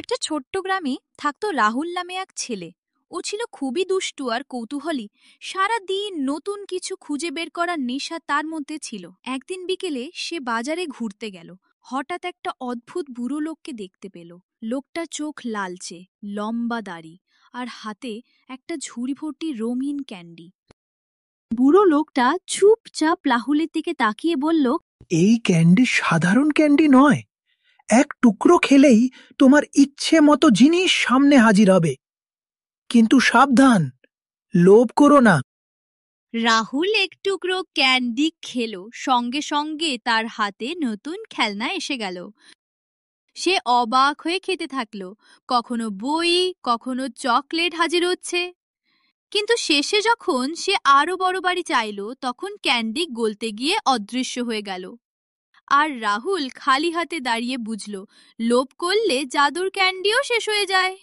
একটা ছোট্ট গ্রামে থাকতো রাহুল নামে এক ছেলে। ও ছিল খুবই দুষ্টু আর কৌতূহলী। সারা দিন নতুন কিছু খুঁজে বের করার নেশা তার মধ্যে ছিল। একদিন বিকেলে সে বাজারে ঘুরতে গেল। হঠাৎ একটা অদ্ভুত বুড়ো লোককে দেখতে পেল। লোকটা চোখ লালচে, লম্বা দাড়ি, আর হাতে একটা ঝুড়ি ভর্তি রঙিন ক্যান্ডি। বুড়ো লোকটা চুপচাপ রাহুলের দিকে তাকিয়ে বলল, এই ক্যান্ডি সাধারণ ক্যান্ডি নয়। এক টুকরো খেলেই তোমার ইচ্ছে মতো জিনিস সামনে হাজির হবে। কিন্তু সাবধান, লোভ করো না। রাহুল এক টুকরো ক্যান্ডি খেলো, সঙ্গে সঙ্গে তার হাতে নতুন খেলনা এসে গেল। সে অবাক হয়ে খেতে থাকলো। কখনো বই, কখনো চকলেট হাজির হচ্ছে। কিন্তু শেষে যখন সে আরো বড় বাড়ি চাইলো, তখন ক্যান্ডি গলতে গিয়ে অদৃশ্য হয়ে গেল। আর রাহুল খালি হাতে দাঁড়িয়ে বুঝলো, লোভ করলে জাদুর ক্যান্ডিও শেষ হয়ে যায়।